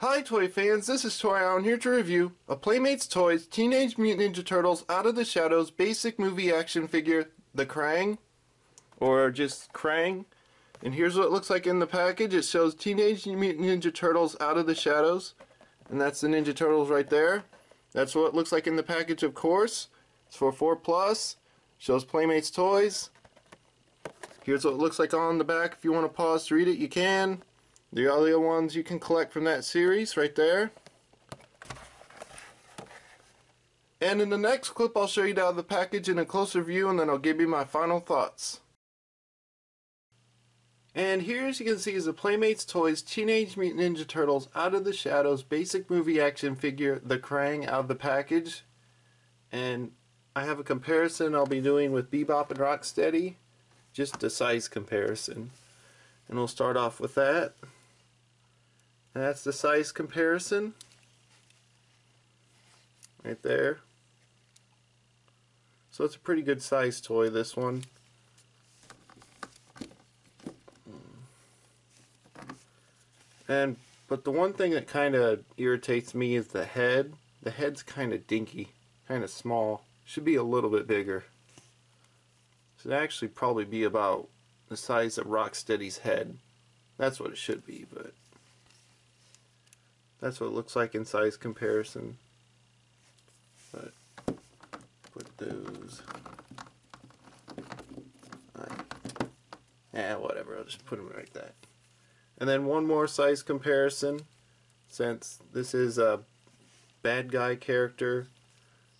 Hi toy fans, this is ToyHound here to review a Playmates Toys Teenage Mutant Ninja Turtles Out of the Shadows basic movie action figure, the Kraang, or just Kraang. And here's what it looks like in the package. It shows Teenage Mutant Ninja Turtles Out of the Shadows, and that's the Ninja Turtles right there. That's what it looks like in the package, of course. It's for 4+. Shows Playmates Toys. Here's what it looks like on the back. If you want to pause to read it, you can. The other ones you can collect from that series right there. And in the next clip I'll show you out of the package in a closer view, and then I'll give you my final thoughts. And here, as you can see, is the Playmates Toys Teenage Mutant Ninja Turtles Out of the Shadows basic movie action figure, the Kraang, out of the package. And I have a comparison I'll be doing with Bebop and Rocksteady, just a size comparison. And we'll start off with that. That's the size comparison right there. So it's a pretty good size toy, this one. But the one thing that kind of irritates me is the head. The head's kind of dinky, kind of small. Should be a little bit bigger. Should actually probably be about the size of Rocksteady's head. That's what it should be, but that's what it looks like in size comparison. But put those. Whatever. I'll just put them like that. And then one more size comparison, since this is a bad guy character,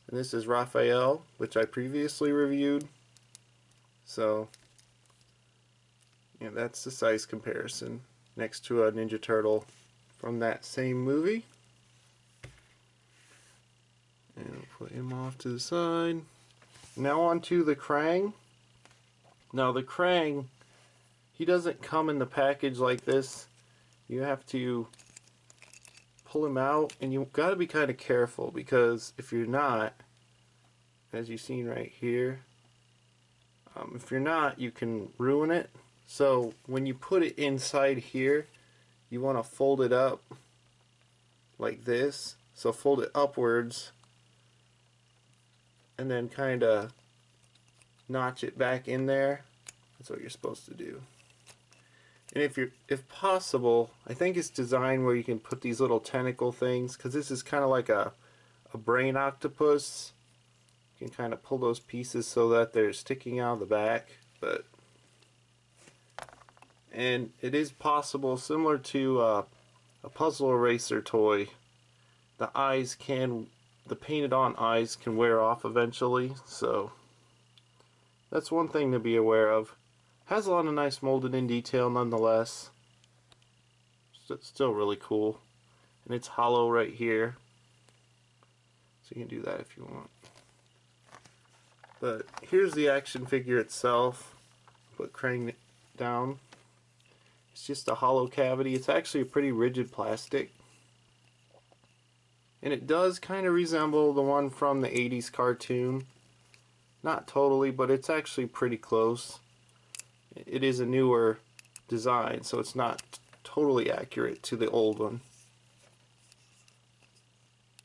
and this is Raphael, which I previously reviewed. So yeah, that's the size comparison next to a Ninja Turtle from that same movie. And I'll put him off to the side. Now on to the Kraang. Now the Kraang, he doesn't come in the package like this. You have to pull him out, and you've got to be kind of careful, because if you're not, as you've seen right here, if you're not, you can ruin it. So when you put it inside here, you want to fold it up like this. So fold it upwards and then kind of notch it back in there. That's what you're supposed to do. And if possible, I think it's designed where you can put these little tentacle things, because this is kind of like a brain octopus. You can kind of pull those pieces so that they're sticking out of the back. And it is possible, similar to a puzzle eraser toy, the painted on eyes can wear off eventually. So that's one thing to be aware of. Has a lot of nice molded in detail nonetheless. It's still really cool. And it's hollow right here, so you can do that if you want. But here's the action figure itself. Put Kraang down. It's just a hollow cavity. It's actually a pretty rigid plastic. And it does kind of resemble the one from the 80s cartoon. Not totally, but it's actually pretty close. It is a newer design, so it's not totally accurate to the old one.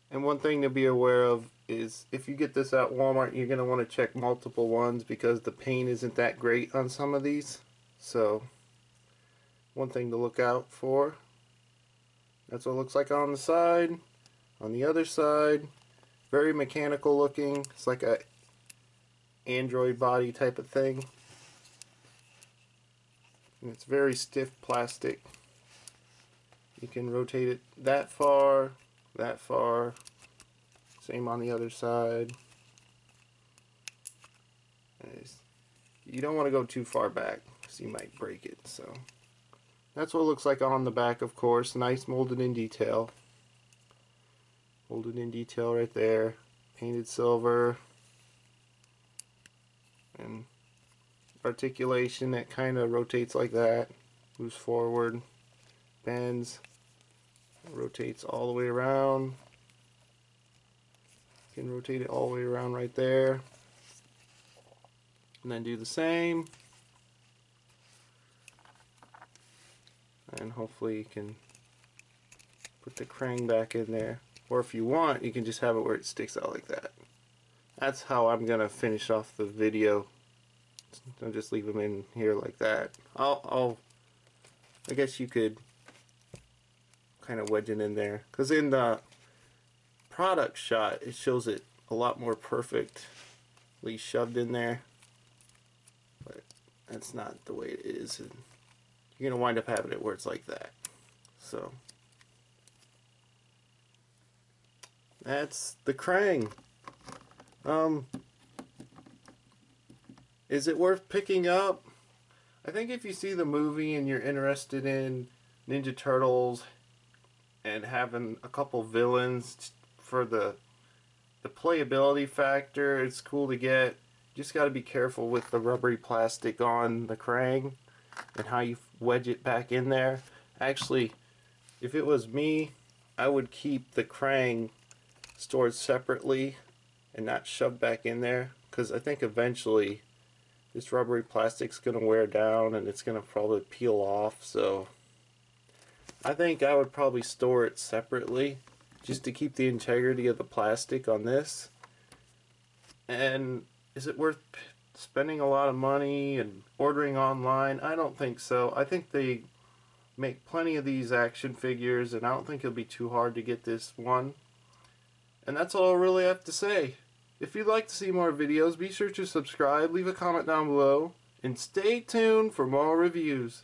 And one thing to be aware of is, if you get this at Walmart, you're going to want to check multiple ones, because the paint isn't that great on some of these. So one thing to look out for. That's what it looks like on the side. On the other side, very mechanical looking. It's like a android body type of thing. And it's very stiff plastic. You can rotate it that far, that far. Same on the other side. You don't want to go too far back, because you might break it. So that's what it looks like on the back, of course. Nice molded in detail. Molded in detail right there. Painted silver. And articulation that kind of rotates like that. Moves forward. Bends. Rotates all the way around. You can rotate it all the way around right there. And then do the same. And hopefully you can put the Kraang back in there. Or if you want, you can just have it where it sticks out like that. That's how I'm gonna finish off the video. I'll just leave them in here like that. I guess you could kind of wedge it in there, because in the product shot it shows it a lot more perfectly shoved in there, but that's not the way it is, and you're gonna wind up having it where it's like that. So that's the Kraang. Is it worth picking up? I think if you see the movie and you're interested in Ninja Turtles and having a couple villains for the playability factor, it's cool to get. You just got to be careful with the rubbery plastic on the Kraang and how you wedge it back in there. Actually, if it was me, I would keep the Kraang stored separately and not shoved back in there, because I think eventually this rubbery plastic's going to wear down and it's going to probably peel off. So I think I would probably store it separately just to keep the integrity of the plastic on this. And is it worth spending a lot of money and ordering online? I don't think so. I think they make plenty of these action figures, and I don't think it'll be too hard to get this one. And that's all I really have to say. If you'd like to see more videos, be sure to subscribe, leave a comment down below, and stay tuned for more reviews.